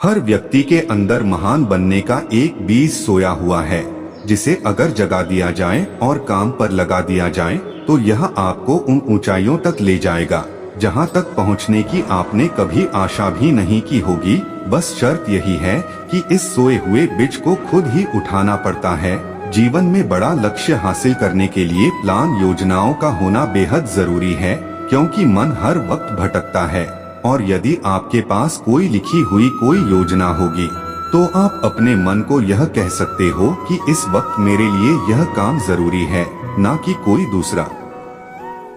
हर व्यक्ति के अंदर महान बनने का एक बीज सोया हुआ है, जिसे अगर जगा दिया जाए और काम पर लगा दिया जाए तो यह आपको उन ऊंचाइयों तक ले जाएगा जहां तक पहुंचने की आपने कभी आशा भी नहीं की होगी। बस शर्त यही है कि इस सोए हुए बीज को खुद ही उठाना पड़ता है। जीवन में बड़ा लक्ष्य हासिल करने के लिए प्लान योजनाओं का होना बेहद जरूरी है, क्योंकि मन हर वक्त भटकता है। और यदि आपके पास कोई लिखी हुई कोई योजना होगी तो आप अपने मन को यह कह सकते हो कि इस वक्त मेरे लिए यह काम जरूरी है, ना कि कोई दूसरा।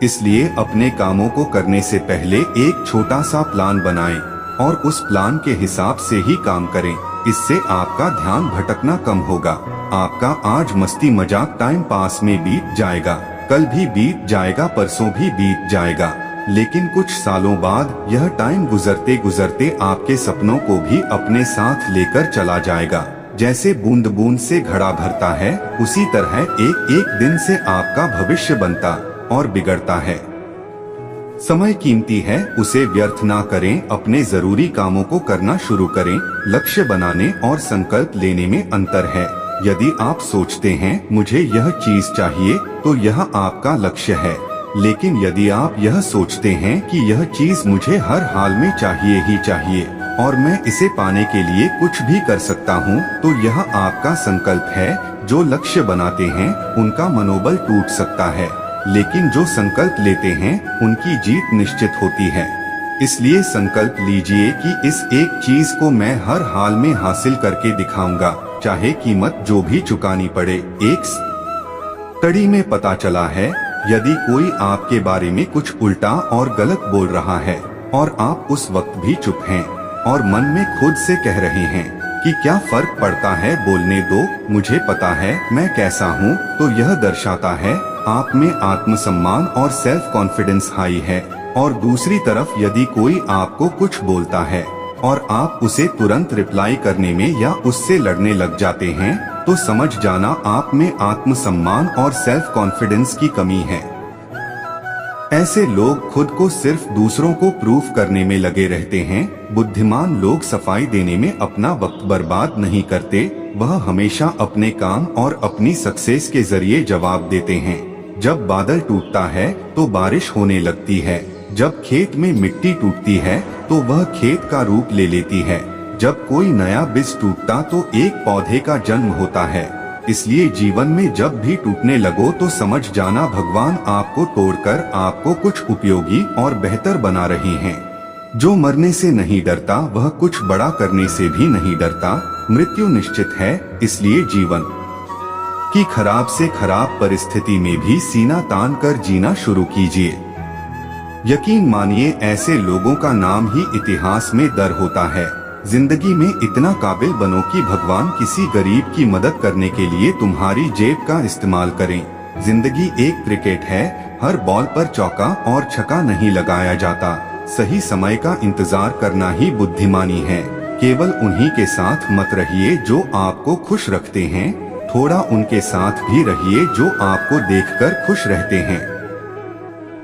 इसलिए अपने कामों को करने से पहले एक छोटा सा प्लान बनाएं और उस प्लान के हिसाब से ही काम करें। इससे आपका ध्यान भटकना कम होगा। आपका आज मस्ती मजाक टाइम पास में बीत जाएगा, कल भी बीत जाएगा, परसों भी बीत जाएगा, लेकिन कुछ सालों बाद यह टाइम गुजरते गुजरते आपके सपनों को भी अपने साथ लेकर चला जाएगा। जैसे बूंद बूंद से घड़ा भरता है, उसी तरह एक एक दिन से आपका भविष्य बनता और बिगड़ता है। समय कीमती है, उसे व्यर्थ ना करें। अपने जरूरी कामों को करना शुरू करें। लक्ष्य बनाने और संकल्प लेने में अंतर है। यदि आप सोचते हैं मुझे यह चीज चाहिए तो यह आपका लक्ष्य है, लेकिन यदि आप यह सोचते हैं कि यह चीज मुझे हर हाल में चाहिए ही चाहिए और मैं इसे पाने के लिए कुछ भी कर सकता हूँ, तो यह आपका संकल्प है। जो लक्ष्य बनाते हैं उनका मनोबल टूट सकता है, लेकिन जो संकल्प लेते हैं उनकी जीत निश्चित होती है। इसलिए संकल्प लीजिए कि इस एक चीज को मैं हर हाल में हासिल करके दिखाऊंगा, चाहे कीमत जो भी चुकानी पड़े। एक स्टडी में पता चला है, यदि कोई आपके बारे में कुछ उल्टा और गलत बोल रहा है और आप उस वक्त भी चुप हैं और मन में खुद से कह रहे हैं कि क्या फर्क पड़ता है, बोलने दो, मुझे पता है मैं कैसा हूँ, तो यह दर्शाता है आप में आत्मसम्मान और सेल्फ कॉन्फिडेंस हाई है। और दूसरी तरफ यदि कोई आपको कुछ बोलता है और आप उसे तुरंत रिप्लाई करने में या उससे लड़ने लग जाते हैं, तो समझ जाना आप में आत्मसम्मान और सेल्फ कॉन्फिडेंस की कमी है। ऐसे लोग खुद को सिर्फ दूसरों को प्रूफ करने में लगे रहते हैं। बुद्धिमान लोग सफाई देने में अपना वक्त बर्बाद नहीं करते, वह हमेशा अपने काम और अपनी सक्सेस के जरिए जवाब देते हैं। जब बादल टूटता है तो बारिश होने लगती है। जब खेत में मिट्टी टूटती है तो वह खेत का रूप ले लेती है। जब कोई नया बीज टूटता तो एक पौधे का जन्म होता है। इसलिए जीवन में जब भी टूटने लगो तो समझ जाना भगवान आपको तोड़कर आपको कुछ उपयोगी और बेहतर बना रहे हैं। जो मरने से नहीं डरता वह कुछ बड़ा करने से भी नहीं डरता। मृत्यु निश्चित है, इसलिए जीवन की खराब से खराब परिस्थिति में भी सीना तान कर जीना शुरू कीजिए। यकीन मानिए, ऐसे लोगों का नाम ही इतिहास में दर्ज होता है। जिंदगी में इतना काबिल बनो कि भगवान किसी गरीब की मदद करने के लिए तुम्हारी जेब का इस्तेमाल करें। जिंदगी एक क्रिकेट है, हर बॉल पर चौका और छक्का नहीं लगाया जाता। सही समय का इंतजार करना ही बुद्धिमानी है। केवल उन्हीं के साथ मत रहिए जो आपको खुश रखते हैं, थोड़ा उनके साथ भी रहिए जो आपको देखकर खुश रहते हैं।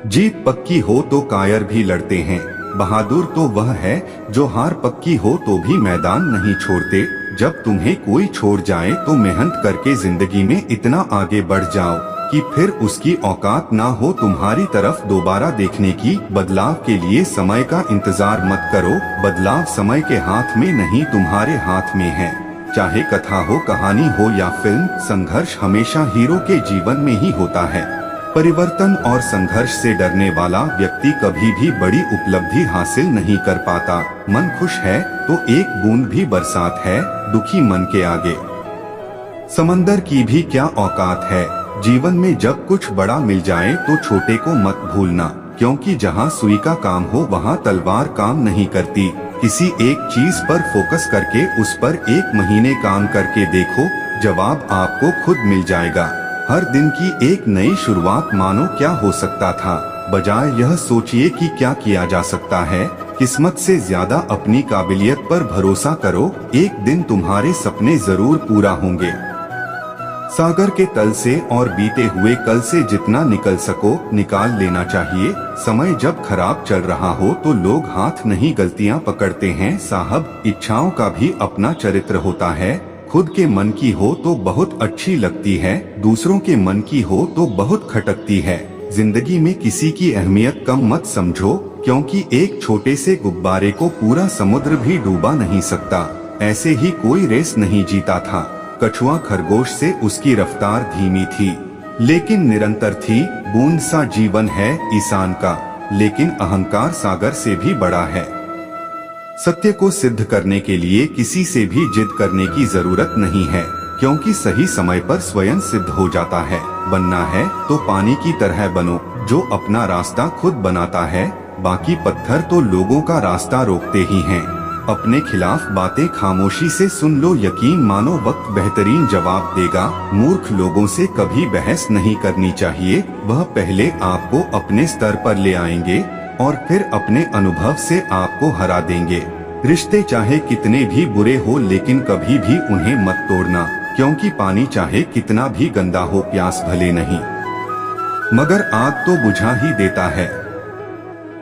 जीत पक्की हो तो कायर भी लड़ते हैं। बहादुर तो वह है जो हार पक्की हो तो भी मैदान नहीं छोड़ते। जब तुम्हें कोई छोड़ जाए तो मेहनत करके जिंदगी में इतना आगे बढ़ जाओ कि फिर उसकी औकात ना हो तुम्हारी तरफ दोबारा देखने की। बदलाव के लिए समय का इंतजार मत करो, बदलाव समय के हाथ में नहीं तुम्हारे हाथ में है। चाहे कथा हो, कहानी हो या फिल्म, संघर्ष हमेशा हीरो के जीवन में ही होता है। परिवर्तन और संघर्ष से डरने वाला व्यक्ति कभी भी बड़ी उपलब्धि हासिल नहीं कर पाता। मन खुश है तो एक बूंद भी बरसात है, दुखी मन के आगे समंदर की भी क्या औकात है। जीवन में जब कुछ बड़ा मिल जाए तो छोटे को मत भूलना, क्योंकि जहाँ सुई का काम हो वहाँ तलवार काम नहीं करती। किसी एक चीज पर फोकस करके उस पर एक महीने काम करके देखो, जवाब आपको खुद मिल जाएगा। हर दिन की एक नई शुरुआत मानो क्या हो सकता था, बजाय यह सोचिए कि क्या किया जा सकता है। किस्मत से ज्यादा अपनी काबिलियत पर भरोसा करो, एक दिन तुम्हारे सपने जरूर पूरा होंगे। सागर के तल से और बीते हुए कल से जितना निकल सको निकाल लेना चाहिए। समय जब खराब चल रहा हो तो लोग हाथ नहीं गलतियां पकड़ते हैं साहब। इच्छाओं का भी अपना चरित्र होता है। खुद के मन की हो तो बहुत अच्छी लगती है, दूसरों के मन की हो तो बहुत खटकती है। जिंदगी में किसी की अहमियत कम मत समझो, क्योंकि एक छोटे से गुब्बारे को पूरा समुद्र भी डूबा नहीं सकता। ऐसे ही कोई रेस नहीं जीता था। कछुआ खरगोश से उसकी रफ्तार धीमी थी, लेकिन निरंतर थी। बूंद सा जीवन है इंसान का, लेकिन अहंकार सागर से भी बड़ा है। सत्य को सिद्ध करने के लिए किसी से भी जिद करने की जरूरत नहीं है, क्योंकि सही समय पर स्वयं सिद्ध हो जाता है। बनना है तो पानी की तरह बनो, जो अपना रास्ता खुद बनाता है। बाकी पत्थर तो लोगों का रास्ता रोकते ही हैं। अपने खिलाफ बातें खामोशी से सुन लो, यकीन मानो वक्त बेहतरीन जवाब देगा। मूर्ख लोगों से कभी बहस नहीं करनी चाहिए, वह पहले आपको अपने स्तर पर ले आएंगे और फिर अपने अनुभव से आपको हरा देंगे। रिश्ते चाहे कितने भी बुरे हो, लेकिन कभी भी उन्हें मत तोड़ना, क्योंकि पानी चाहे कितना भी गंदा हो प्यास भले नहीं, मगर आग तो बुझा ही देता है।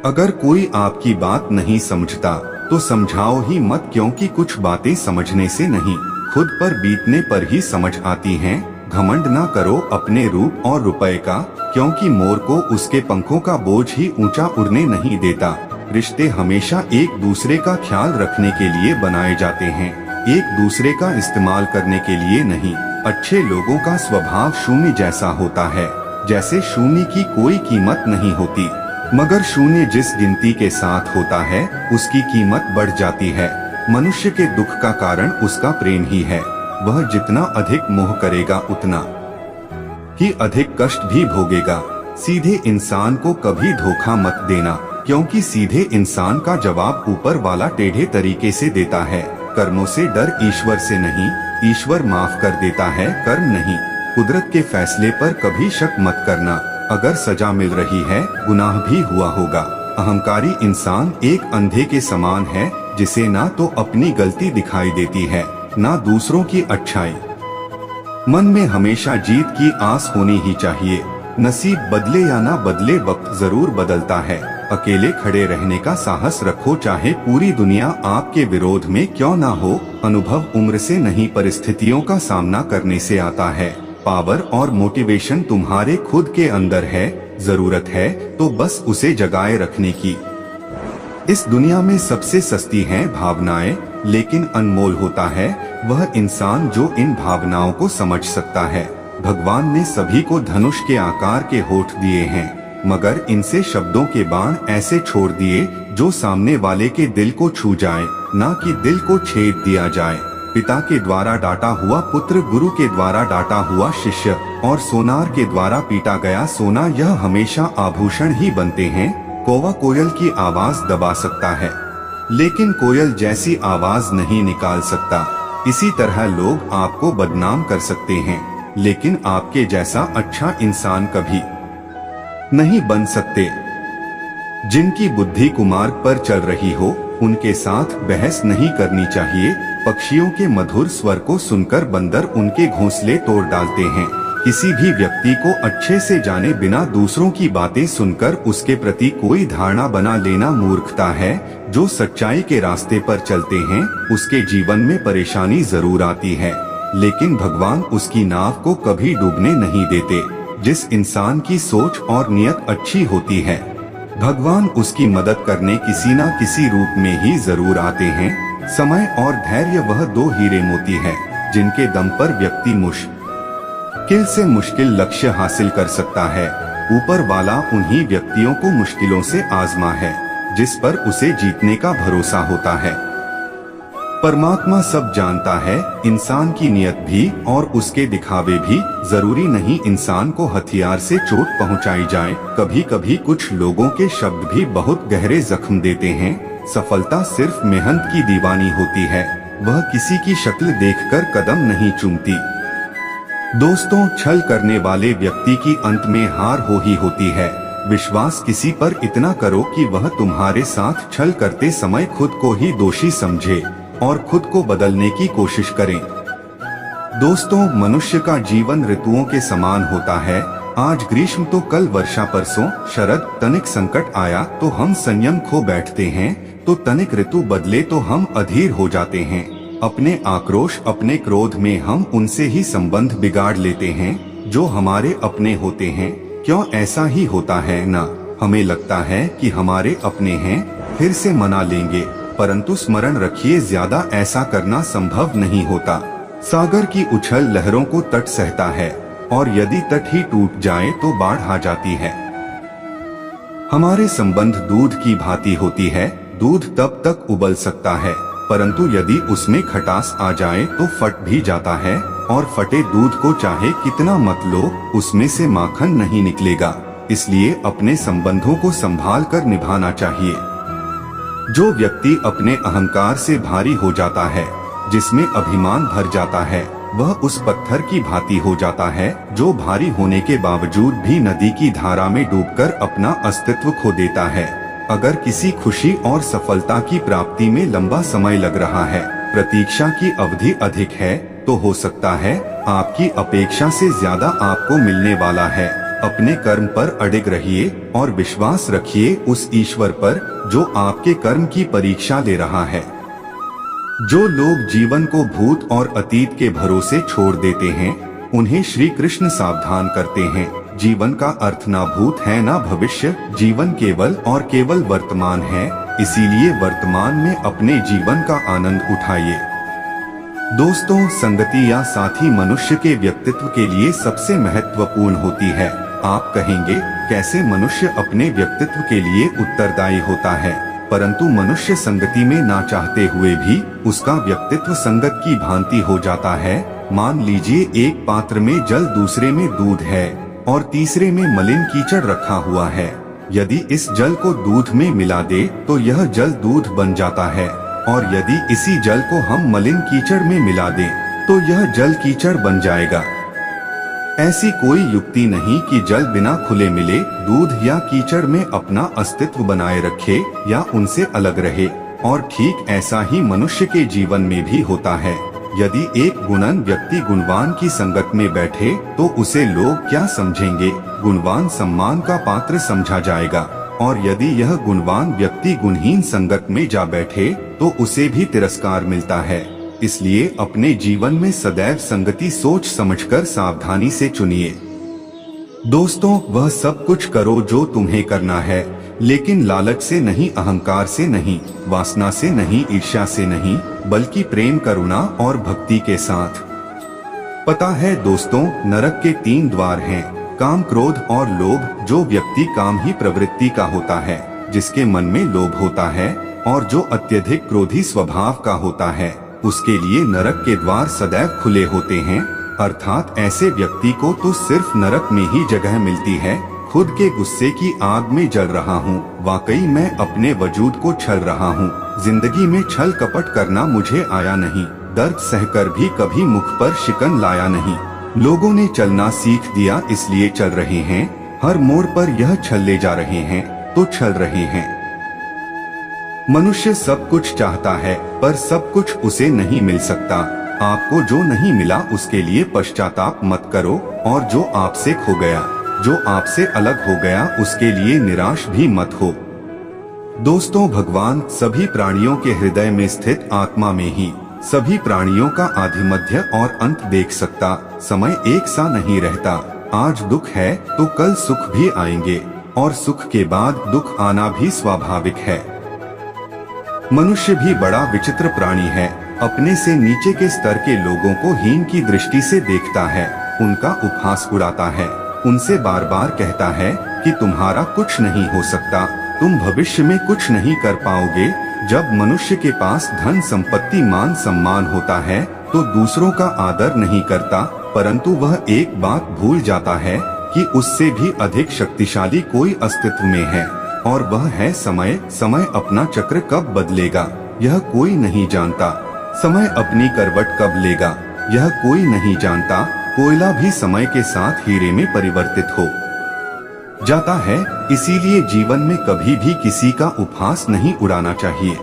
अगर कोई आपकी बात नहीं समझता तो समझाओ ही मत, क्योंकि कुछ बातें समझने से नहीं खुद पर बीतने पर ही समझ आती हैं। घमंड ना करो अपने रूप और रुपए का, क्योंकि मोर को उसके पंखों का बोझ ही ऊंचा उड़ने नहीं देता। रिश्ते हमेशा एक दूसरे का ख्याल रखने के लिए बनाए जाते हैं, एक दूसरे का इस्तेमाल करने के लिए नहीं। अच्छे लोगों का स्वभाव शून्य जैसा होता है, जैसे शून्य की कोई कीमत नहीं होती, मगर शून्य जिस गिनती के साथ होता है उसकी कीमत बढ़ जाती है। मनुष्य के दुख का कारण उसका प्रेम ही है। वह जितना अधिक मोह करेगा उतना ही अधिक कष्ट भी भोगेगा। सीधे इंसान को कभी धोखा मत देना, क्योंकि सीधे इंसान का जवाब ऊपर वाला टेढ़े तरीके से देता है। कर्मों से डर, ईश्वर से नहीं। ईश्वर माफ कर देता है, कर्म नहीं। कुदरत के फैसले पर कभी शक मत करना। अगर सजा मिल रही है, गुनाह भी हुआ होगा। अहंकारी इंसान एक अंधे के समान है, जिसे ना तो अपनी गलती दिखाई देती है, ना दूसरों की अच्छाई। मन में हमेशा जीत की आस होनी ही चाहिए। नसीब बदले या ना बदले, वक्त जरूर बदलता है। अकेले खड़े रहने का साहस रखो, चाहे पूरी दुनिया आपके विरोध में क्यों ना हो। अनुभव उम्र से नहीं, परिस्थितियों का सामना करने से आता है। पावर और मोटिवेशन तुम्हारे खुद के अंदर है। जरूरत है तो बस उसे जगाए रखने की। इस दुनिया में सबसे सस्ती हैं भावनाएं, लेकिन अनमोल होता है वह इंसान जो इन भावनाओं को समझ सकता है। भगवान ने सभी को धनुष के आकार के होठ दिए हैं, मगर इनसे शब्दों के बाण ऐसे छोड़ दिए जो सामने वाले के दिल को छू जाए, ना कि दिल को छेद दिया जाए। पिता के द्वारा डांटा हुआ पुत्र, गुरु के द्वारा डांटा हुआ शिष्य, और सोनार के द्वारा पीटा गया सोना, यह हमेशा आभूषण ही बनते हैं। कौवा कोयल की आवाज दबा सकता है, लेकिन कोयल जैसी आवाज नहीं निकाल सकता। इसी तरह लोग आपको बदनाम कर सकते हैं, लेकिन आपके जैसा अच्छा इंसान कभी नहीं बन सकते। जिनकी बुद्धि कुमार्ग पर चल रही हो, उनके साथ बहस नहीं करनी चाहिए। पक्षियों के मधुर स्वर को सुनकर बंदर उनके घोंसले तोड़ डालते हैं। किसी भी व्यक्ति को अच्छे से जाने बिना दूसरों की बातें सुनकर उसके प्रति कोई धारणा बना लेना मूर्खता है। जो सच्चाई के रास्ते पर चलते हैं उसके जीवन में परेशानी जरूर आती है, लेकिन भगवान उसकी नाव को कभी डूबने नहीं देते। जिस इंसान की सोच और नियत अच्छी होती है, भगवान उसकी मदद करने किसी न किसी रूप में ही जरूर आते हैं। समय और धैर्य वह दो हीरे मोती है, जिनके दम पर व्यक्ति मुश्किल से मुश्किल लक्ष्य हासिल कर सकता है। ऊपर वाला उन्हीं व्यक्तियों को मुश्किलों से आजमा है जिस पर उसे जीतने का भरोसा होता है। परमात्मा सब जानता है, इंसान की नियत भी और उसके दिखावे भी। जरूरी नहीं इंसान को हथियार से चोट पहुंचाई जाए। कभी कभी कुछ लोगों के शब्द भी बहुत गहरे जख्म देते हैं। सफलता सिर्फ मेहनत की दीवानी होती है, वह किसी की शक्ल देखकर कदम नहीं चूमती। दोस्तों, छल करने वाले व्यक्ति की अंत में हार हो ही होती है। विश्वास किसी पर इतना करो कि वह तुम्हारे साथ छल करते समय खुद को ही दोषी समझे और खुद को बदलने की कोशिश करें। दोस्तों, मनुष्य का जीवन ऋतुओं के समान होता है। आज ग्रीष्म तो कल वर्षा, परसों शरद। तनिक संकट आया तो हम संयम खो बैठते हैं, तो तनिक ऋतु बदले तो हम अधीर हो जाते हैं। अपने आक्रोश, अपने क्रोध में हम उनसे ही संबंध बिगाड़ लेते हैं जो हमारे अपने होते हैं। क्यों ऐसा ही होता है ना? हमें लगता है कि हमारे अपने हैं, फिर से मना लेंगे, परंतु स्मरण रखिए, ज्यादा ऐसा करना संभव नहीं होता। सागर की उछल लहरों को तट सहता है, और यदि तट ही टूट जाए तो बाढ़ आ जाती है। हमारे संबंध दूध की भांति होती है। दूध तब तक उबल सकता है, परंतु यदि उसमें खटास आ जाए तो फट भी जाता है, और फटे दूध को चाहे कितना मत लो, उसमें से माखन नहीं निकलेगा। इसलिए अपने संबंधों को संभाल कर निभाना चाहिए। जो व्यक्ति अपने अहंकार से भारी हो जाता है, जिसमें अभिमान भर जाता है, वह उस पत्थर की भांति हो जाता है जो भारी होने के बावजूद भी नदी की धारा में डूबकर अपना अस्तित्व खो देता है। अगर किसी खुशी और सफलता की प्राप्ति में लंबा समय लग रहा है, प्रतीक्षा की अवधि अधिक है, तो हो सकता है आपकी अपेक्षा से ज्यादा आपको मिलने वाला है। अपने कर्म पर अडिग रहिए और विश्वास रखिए उस ईश्वर पर जो आपके कर्म की परीक्षा ले रहा है। जो लोग जीवन को भूत और अतीत के भरोसे छोड़ देते हैं, उन्हें श्री कृष्ण सावधान करते हैं। जीवन का अर्थ ना भूत है ना भविष्य, जीवन केवल और केवल वर्तमान है। इसीलिए वर्तमान में अपने जीवन का आनंद उठाइए। दोस्तों, संगति या साथी मनुष्य के व्यक्तित्व के लिए सबसे महत्वपूर्ण होती है। आप कहेंगे, कैसे मनुष्य अपने व्यक्तित्व के लिए उत्तरदायी होता है? परंतु मनुष्य संगति में ना चाहते हुए भी उसका व्यक्तित्व संगत की भांति हो जाता है। मान लीजिए एक पात्र में जल, दूसरे में दूध है और तीसरे में मलिन कीचड़ रखा हुआ है। यदि इस जल को दूध में मिला दे तो यह जल दूध बन जाता है, और यदि इसी जल को हम मलिन कीचड़ में मिला दें तो यह जल कीचड़ बन जाएगा। ऐसी कोई युक्ति नहीं कि जल बिना खुले मिले दूध या कीचड़ में अपना अस्तित्व बनाए रखे या उनसे अलग रहे। और ठीक ऐसा ही मनुष्य के जीवन में भी होता है। यदि एक गुणवान व्यक्ति गुणवान की संगत में बैठे तो उसे लोग क्या समझेंगे? गुणवान सम्मान का पात्र समझा जाएगा, और यदि यह गुणवान व्यक्ति गुणहीन संगत में जा बैठे तो उसे भी तिरस्कार मिलता है। इसलिए अपने जीवन में सदैव संगति सोच समझकर सावधानी से चुनिए। दोस्तों, वह सब कुछ करो जो तुम्हें करना है, लेकिन लालच से नहीं, अहंकार से नहीं, वासना से नहीं, ईर्ष्या से नहीं, बल्कि प्रेम, करुणा और भक्ति के साथ। पता है दोस्तों, नरक के 3 द्वार हैं, काम, क्रोध और लोभ। जो व्यक्ति काम ही प्रवृत्ति का होता है, जिसके मन में लोभ होता है, और जो अत्यधिक क्रोधी स्वभाव का होता है, उसके लिए नरक के द्वार सदैव खुले होते हैं। अर्थात ऐसे व्यक्ति को तो सिर्फ नरक में ही जगह मिलती है। खुद के गुस्से की आग में जल रहा हूँ, वाकई मैं अपने वजूद को छल रहा हूँ। जिंदगी में छल कपट करना मुझे आया नहीं, दर्द सहकर भी कभी मुख पर शिकन लाया नहीं। लोगों ने चलना सीख दिया इसलिए चल रहे हैं, हर मोड़ पर यह छल ले जा रहे हैं तो छल रहे हैं। मनुष्य सब कुछ चाहता है, पर सब कुछ उसे नहीं मिल सकता। आपको जो नहीं मिला उसके लिए पश्चाताप मत करो, और जो आपसे खो गया, जो आपसे अलग हो गया, उसके लिए निराश भी मत हो। दोस्तों, भगवान सभी प्राणियों के हृदय में स्थित आत्मा में ही सभी प्राणियों का आदि, मध्य और अंत देख सकता। समय एक सा नहीं रहता। आज दुख है तो कल सुख भी आएंगे, और सुख के बाद दुख आना भी स्वाभाविक है। मनुष्य भी बड़ा विचित्र प्राणी है। अपने से नीचे के स्तर के लोगों को हीन की दृष्टि से देखता है, उनका उपहास उड़ाता है, उनसे बार बार कहता है कि तुम्हारा कुछ नहीं हो सकता, तुम भविष्य में कुछ नहीं कर पाओगे। जब मनुष्य के पास धन, संपत्ति, मान सम्मान होता है तो दूसरों का आदर नहीं करता, परंतु वह एक बात भूल जाता है कि उससे भी अधिक शक्तिशाली कोई अस्तित्व में है, और वह है समय। समय अपना चक्र कब बदलेगा यह कोई नहीं जानता। समय अपनी करवट कब लेगा यह कोई नहीं जानता। कोयला भी समय के साथ हीरे में परिवर्तित हो जाता है। इसीलिए जीवन में कभी भी किसी का उपहास नहीं उड़ाना चाहिए।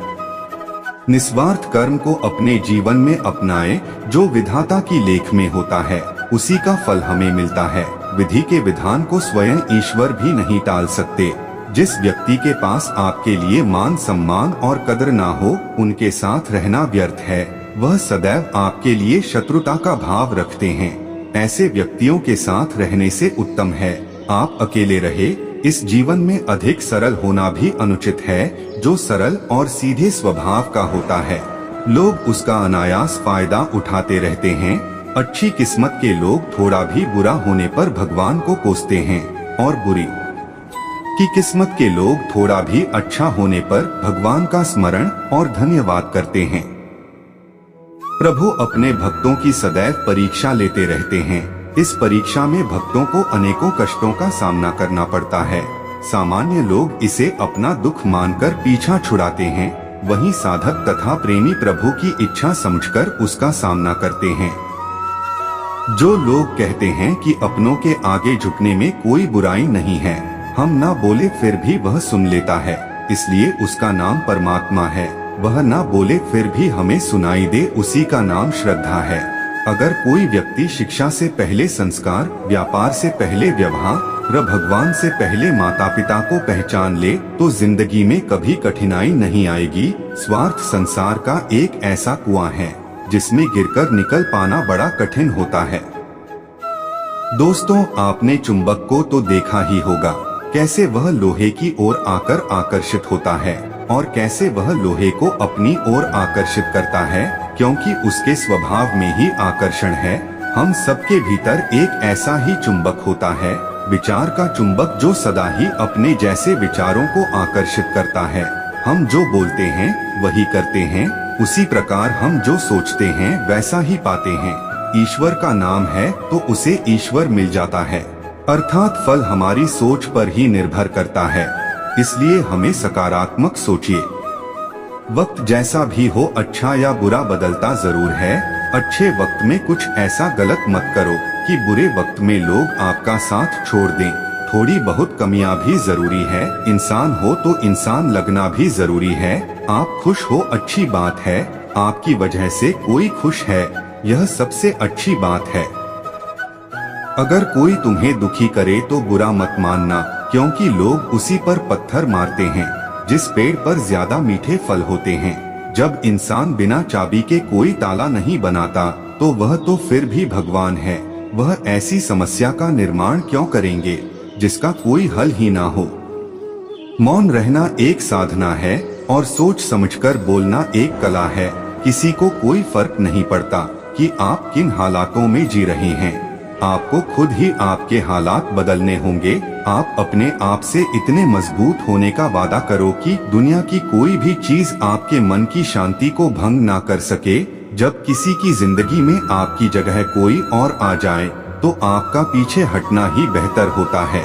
निस्वार्थ कर्म को अपने जीवन में अपनाएं, जो विधाता की लेख में होता है उसी का फल हमें मिलता है। विधि के विधान को स्वयं ईश्वर भी नहीं टाल सकते। जिस व्यक्ति के पास आपके लिए मान सम्मान और कदर ना हो, उनके साथ रहना व्यर्थ है। वह सदैव आपके लिए शत्रुता का भाव रखते हैं। ऐसे व्यक्तियों के साथ रहने से उत्तम है आप अकेले रहे। इस जीवन में अधिक सरल होना भी अनुचित है। जो सरल और सीधे स्वभाव का होता है, लोग उसका अनायास फायदा उठाते रहते हैं। अच्छी किस्मत के लोग थोड़ा भी बुरा होने पर भगवान को कोसते हैं, और बुरी की किस्मत के लोग थोड़ा भी अच्छा होने पर भगवान का स्मरण और धन्यवाद करते हैं। प्रभु अपने भक्तों की सदैव परीक्षा लेते रहते हैं। इस परीक्षा में भक्तों को अनेकों कष्टों का सामना करना पड़ता है। सामान्य लोग इसे अपना दुख मानकर पीछा छुड़ाते हैं, वहीं साधक तथा प्रेमी प्रभु की इच्छा समझकर उसका सामना करते हैं। जो लोग कहते हैं कि अपनों के आगे झुकने में कोई बुराई नहीं है, हम ना बोले फिर भी वह सुन लेता है, इसलिए उसका नाम परमात्मा है। वह ना बोले फिर भी हमें सुनाई दे, उसी का नाम श्रद्धा है। अगर कोई व्यक्ति शिक्षा से पहले संस्कार, व्यापार से पहले व्यवहार, भगवान से पहले माता पिता को पहचान ले तो जिंदगी में कभी कठिनाई नहीं आएगी। स्वार्थ संसार का एक ऐसा कुआं है जिसमें गिरकर निकल पाना बड़ा कठिन होता है। दोस्तों, आपने चुंबक को तो देखा ही होगा, कैसे वह लोहे की ओर आकर आकर्षित होता है और कैसे वह लोहे को अपनी ओर आकर्षित करता है, क्योंकि उसके स्वभाव में ही आकर्षण है। हम सबके भीतर एक ऐसा ही चुंबक होता है, विचार का चुंबक, जो सदा ही अपने जैसे विचारों को आकर्षित करता है। हम जो बोलते हैं वही करते हैं, उसी प्रकार हम जो सोचते हैं वैसा ही पाते हैं। ईश्वर का नाम है तो उसे ईश्वर मिल जाता है, अर्थात फल हमारी सोच पर ही निर्भर करता है। इसलिए हमें सकारात्मक सोचिए। वक्त जैसा भी हो, अच्छा या बुरा बदलता जरूर है। अच्छे वक्त में कुछ ऐसा गलत मत करो कि बुरे वक्त में लोग आपका साथ छोड़ दें। थोड़ी बहुत कमियां भी जरूरी है। इंसान हो तो इंसान लगना भी जरूरी है। आप खुश हो अच्छी बात है, आपकी वजह से कोई खुश है, यह सबसे अच्छी बात है। अगर कोई तुम्हें दुखी करे तो बुरा मत मानना, क्योंकि लोग उसी पर पत्थर मारते हैं जिस पेड़ पर ज्यादा मीठे फल होते हैं। जब इंसान बिना चाबी के कोई ताला नहीं बनाता तो वह तो फिर भी भगवान है। वह ऐसी समस्या का निर्माण क्यों करेंगे जिसका कोई हल ही ना हो। मौन रहना एक साधना है और सोच समझकर बोलना एक कला है। किसी को कोई फर्क नहीं पड़ता कि आप किन हालातों में जी रहे हैं। आपको खुद ही आपके हालात बदलने होंगे। आप अपने आप से इतने मजबूत होने का वादा करो कि दुनिया की कोई भी चीज आपके मन की शांति को भंग ना कर सके। जब किसी की जिंदगी में आपकी जगह कोई और आ जाए तो आपका पीछे हटना ही बेहतर होता है।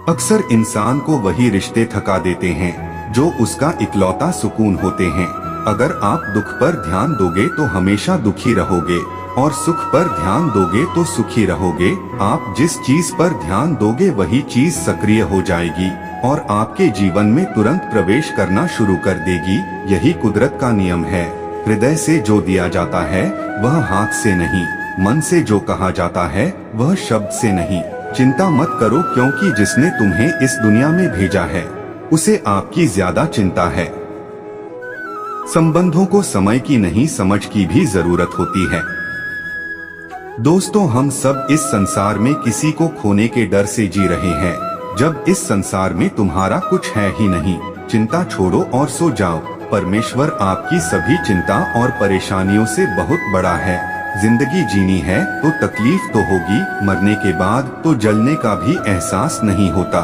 अक्सर इंसान को वही रिश्ते थका देते हैं जो उसका इकलौता सुकून होते हैं। अगर आप दुख पर ध्यान दोगे तो हमेशा दुखी रहोगे और सुख पर ध्यान दोगे तो सुखी रहोगे। आप जिस चीज पर ध्यान दोगे वही चीज सक्रिय हो जाएगी और आपके जीवन में तुरंत प्रवेश करना शुरू कर देगी। यही कुदरत का नियम है। हृदय से जो दिया जाता है वह हाथ से नहीं, मन से जो कहा जाता है वह शब्द से नहीं। चिंता मत करो, क्योंकि जिसने तुम्हें इस दुनिया में भेजा है उसे आपकी ज्यादा चिंता है। संबंधों को समय की नहीं समझ की भी जरूरत होती है। दोस्तों, हम सब इस संसार में किसी को खोने के डर से जी रहे हैं। जब इस संसार में तुम्हारा कुछ है ही नहीं, चिंता छोड़ो और सो जाओ। परमेश्वर आपकी सभी चिंता और परेशानियों से बहुत बड़ा है। जिंदगी जीनी है तो तकलीफ तो होगी, मरने के बाद तो जलने का भी एहसास नहीं होता।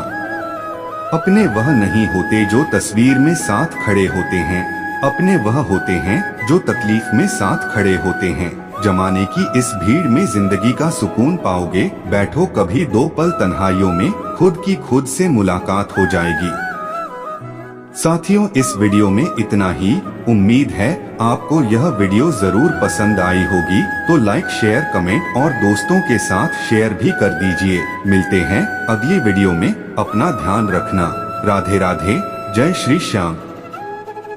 अपने वह नहीं होते जो तस्वीर में साथ खड़े होते हैं, अपने वह होते हैं जो तकलीफ में साथ खड़े होते हैं। जमाने की इस भीड़ में जिंदगी का सुकून पाओगे। बैठो कभी दो पल तन्हाइयों में, खुद की खुद से मुलाकात हो जाएगी। साथियों, इस वीडियो में इतना ही। उम्मीद है आपको यह वीडियो जरूर पसंद आई होगी, तो लाइक, शेयर, कमेंट और दोस्तों के साथ शेयर भी कर दीजिए। मिलते हैं अगली वीडियो में। अपना ध्यान रखना। राधे राधे। जय श्री श्याम।